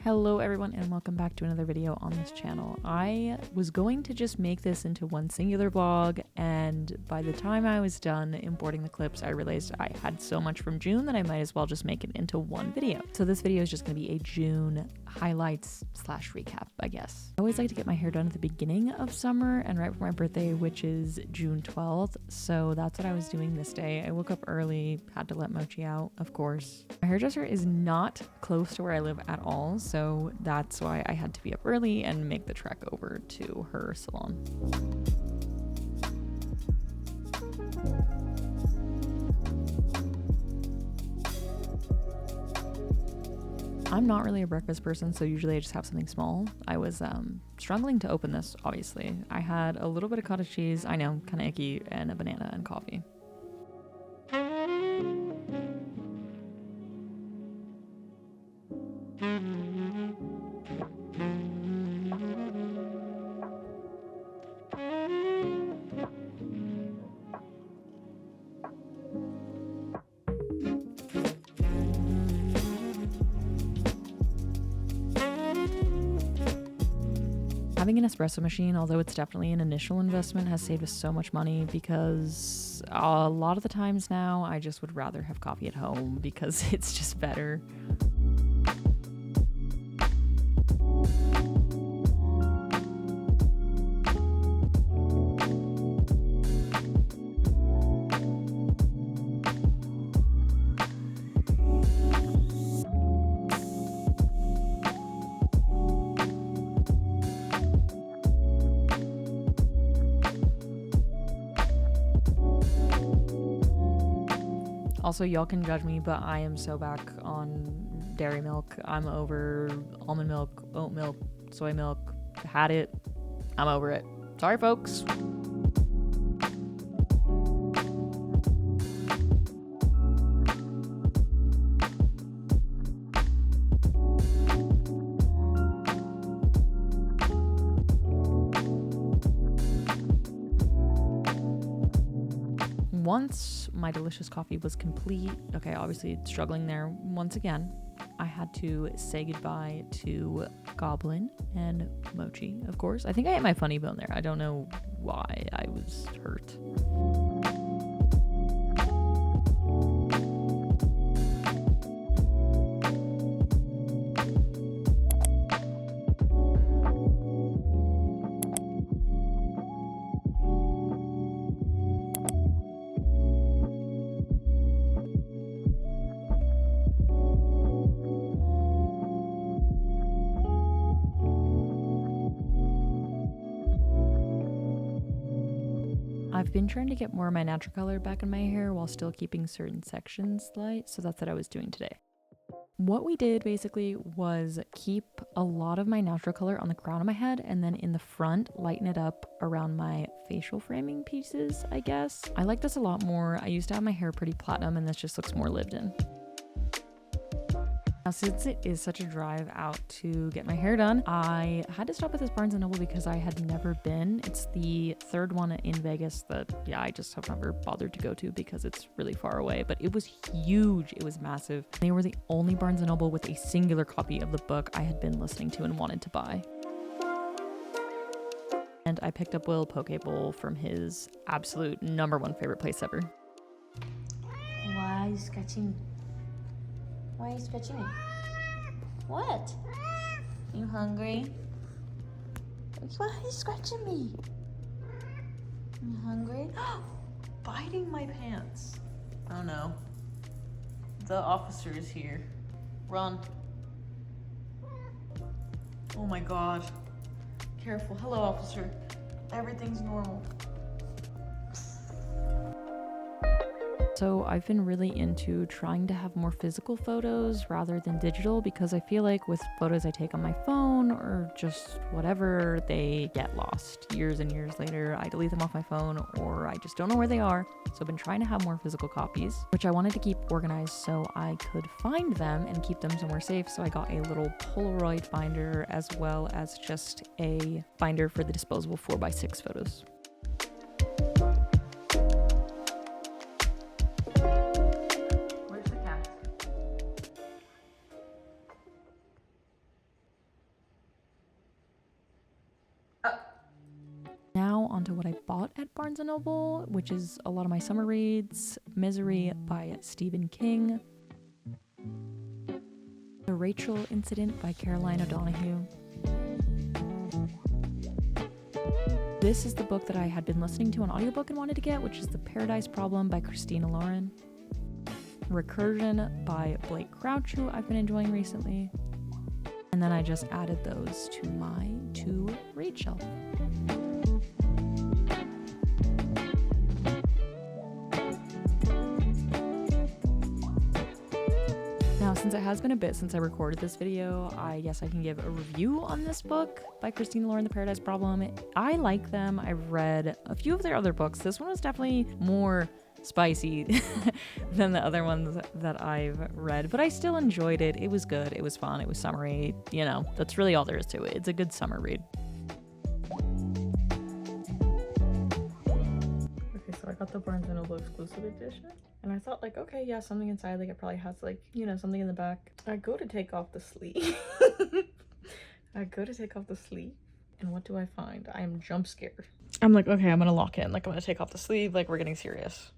Hello everyone and welcome back to another video on this channel. I was going to just make this into one singular vlog, and by the time I was done importing the clips I realized I had so much from June that I might as well just make it into one video. So this video is just going to be a June highlights slash recap, I guess. I always like to get my hair done at the beginning of summer and right before my birthday, which is June 12th. So that's what I was doing this day. I woke up early, had to let Mochi out, of course. My hairdresser is not close to where I live at all, so that's why I had to be up early and make the trek over to her salon. I'm not really a breakfast person, so usually I just have something small. I was struggling to open this, obviously. I had a little bit of cottage cheese, I know, kind of icky, and a banana and coffee. Having an espresso machine, although it's definitely an initial investment, has saved us so much money because a lot of the times now I just would rather have coffee at home because it's just better. Also, y'all can judge me, but I am so back on dairy milk. I'm over almond milk, oat milk, soy milk. Had it. I'm over it. Sorry, folks. Once my delicious coffee was complete, okay, obviously struggling there once again, I had to say goodbye to Goblin and Mochi, of course. I think I hit my funny bone there. I don't know why I was hurt. I've been trying to get more of my natural color back in my hair while still keeping certain sections light, so that's what I was doing today. What we did basically was keep a lot of my natural color on the crown of my head and then in the front lighten it up around my facial framing pieces, I guess. I like this a lot more. I used to have my hair pretty platinum and this just looks more lived in. Now, since it is such a drive out to get my hair done, I had to stop at this Barnes & Noble because I had never been. It's the third one in Vegas that, yeah, I just have never bothered to go to because it's really far away, but it was huge. It was massive. They were the only Barnes & Noble with a singular copy of the book I had been listening to and wanted to buy. And I picked up Will Pokeball from his absolute #1 favorite place ever. Why are you scratching me? Why are you scratching me? What? You hungry? Why are you scratching me? You hungry? Biting my pants. Oh no. The officer is here. Run. Oh my god. Careful. Hello, officer. Everything's normal. So I've been really into trying to have more physical photos rather than digital because I feel like with photos I take on my phone or just whatever, they get lost years and years later. I delete them off my phone or I just don't know where they are. So I've been trying to have more physical copies, which I wanted to keep organized so I could find them and keep them somewhere safe. So I got a little Polaroid binder as well as just a binder for the disposable 4x6 photos. now onto what I bought at Barnes & Noble, which is a lot of my summer reads. Misery by Stephen King. The Rachel Incident by Caroline O'Donoghue. This is the book that I had been listening to on audiobook and wanted to get, which is The Paradise Problem by Christina Lauren. Recursion by Blake Crouch, who I've been enjoying recently. And then I just added those to my to-read shelf. Now, since it has been a bit since I recorded this video, I guess I can give a review on this book by Christina Lauren, The Paradise Problem. I like them. I've read a few of their other books. This one was definitely more spicy than the other ones that I've read, but I still enjoyed it. It was good. It was fun. It was summery. You know, that's really all there is to it. It's a good summer read. Okay, so I got the Barnes & Noble exclusive edition, and I thought, like, okay, yeah, something inside, like, it probably has, like, you know, something in the back. I go to take off the sleeve. And what do I find? I am jump scared. I'm like, okay, I'm gonna lock in. Like, I'm gonna take off the sleeve. Like, we're getting serious.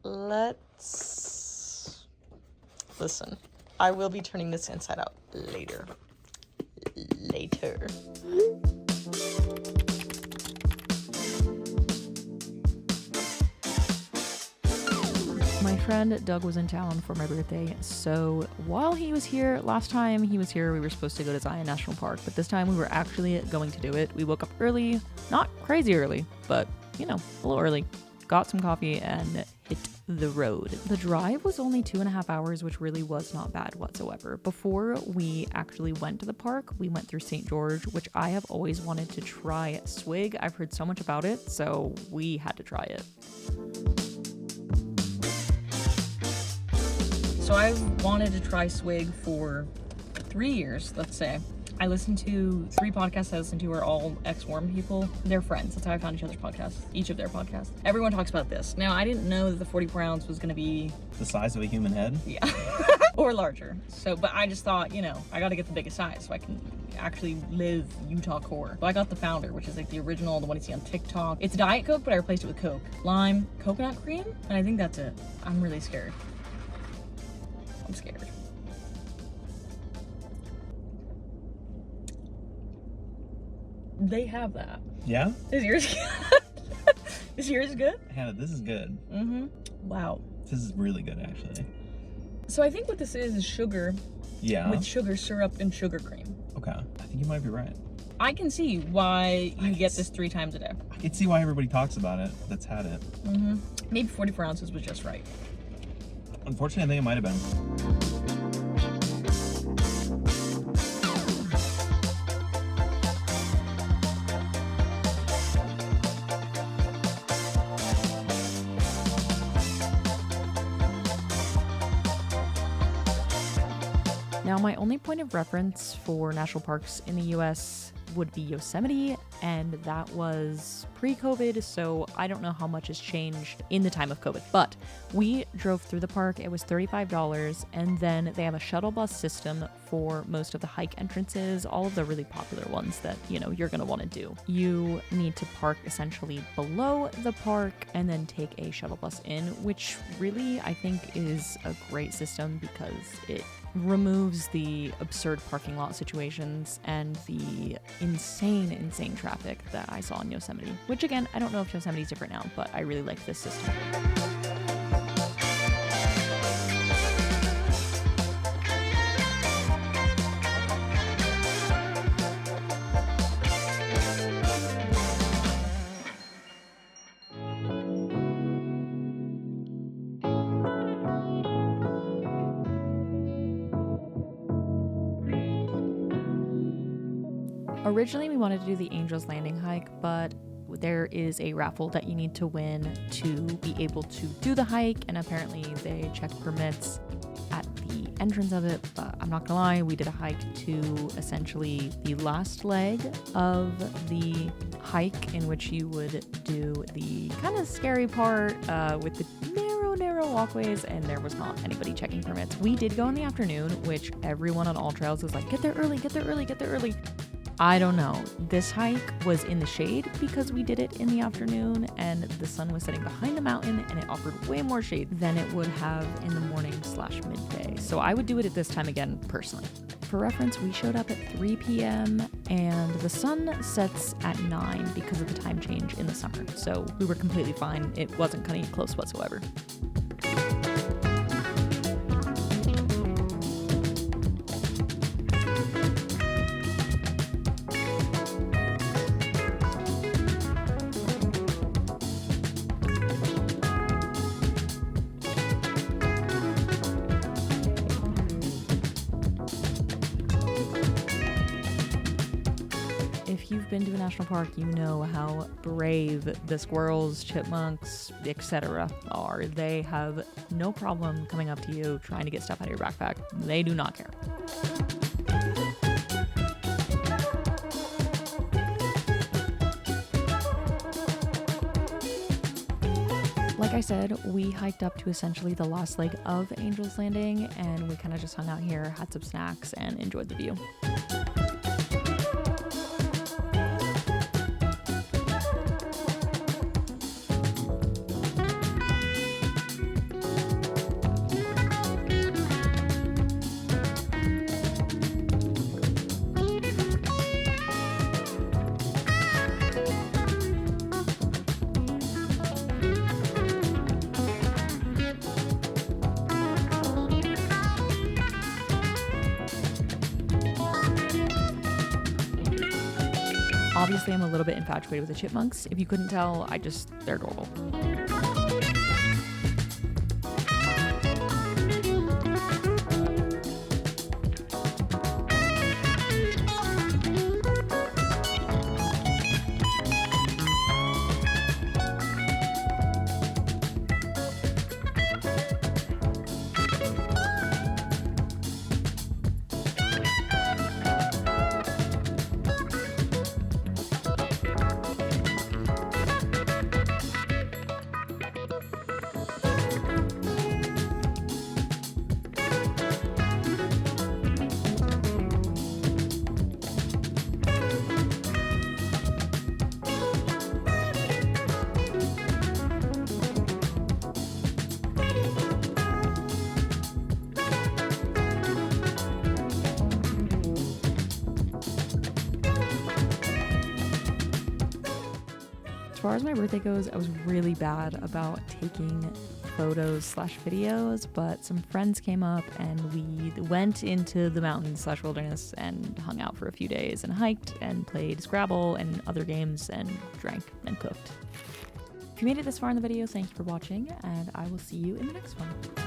Let's listen. I will be turning this inside out later. My friend Doug was in town for my birthday, so while he was here, last time he was here, we were supposed to go to Zion National Park, but this time we were actually going to do it. We woke up early, not crazy early, but, you know, a little early, got some coffee, and hit the road. The drive was only 2.5 hours, which really was not bad whatsoever. Before we actually went to the park, we went through St. George, which I have always wanted to try Swig. I've heard so much about it, so we had to try it. So I've wanted to try Swig for 3 years, let's say. I listened to 3 podcasts I listened to are all ex-Warm people. They're friends. That's how I found each other's podcasts, each of their podcasts. Everyone talks about this. Now, I didn't know that the 44 ounce was going to be the size of a human head? Yeah. Or larger. So, but I just thought, you know, I got to get the biggest size so I can actually live Utah core. So I got the Founder, which is like the original, the one you see on TikTok. It's Diet Coke, but I replaced it with Coke. Lime, coconut cream, and I think that's it. I'm really scared. I'm scared. They have that. Yeah? Is yours good? Is yours good? Hannah, this is good. Mm-hmm. Wow. This is really good, actually. So I think what this is sugar. Yeah. With sugar syrup and sugar cream. Okay. I think you might be right. I can see why you get this 3 times a day. I can see why everybody talks about it that's had it. Mm-hmm. Maybe 44 ounces was just right. Unfortunately, I think it might have been. Now, my only point of reference for national parks in the US would be Yosemite, and that was pre-COVID, so I don't know how much has changed in the time of COVID. But we drove through the park. It was $35, and then they have a shuttle bus system for most of the hike entrances, all of the really popular ones that, you know, you're going to want to do. You need to park essentially below the park and then take a shuttle bus in, which really I think is a great system because it removes the absurd parking lot situations and the insane traffic that I saw in Yosemite. Which again, I don't know if Yosemite's different now, but I really like this system. Originally, we wanted to do the Angel's Landing hike, but there is a raffle that you need to win to be able to do the hike, and apparently they check permits at the entrance of it. But I'm not gonna lie, we did a hike to essentially the last leg of the hike, in which you would do the kind of scary part with the narrow walkways, and there was not anybody checking permits. We did go in the afternoon, which everyone on all trails was like, get there early. I don't know. This hike was in the shade because we did it in the afternoon and the sun was setting behind the mountain and it offered way more shade than it would have in the morning/midday. So I would do it at this time again personally. For reference, we showed up at 3 p.m. and the sun sets at 9 because of the time change in the summer. So we were completely fine. It wasn't cutting it close whatsoever. If you've been to a national park, you know how brave the squirrels, chipmunks, etc. are. They have no problem coming up to you trying to get stuff out of your backpack. They do not care. Like I said, we hiked up to essentially the last leg of Angel's Landing, and we kind of just hung out here, had some snacks, and enjoyed the view. Obviously, I'm a little bit infatuated with the chipmunks. If you couldn't tell, they're adorable. As far as my birthday goes, I was really bad about taking photos/videos, but some friends came up and we went into the mountains/wilderness and hung out for a few days and hiked and played Scrabble and other games and drank and cooked. If you made it this far in the video, thank you for watching, and I will see you in the next one.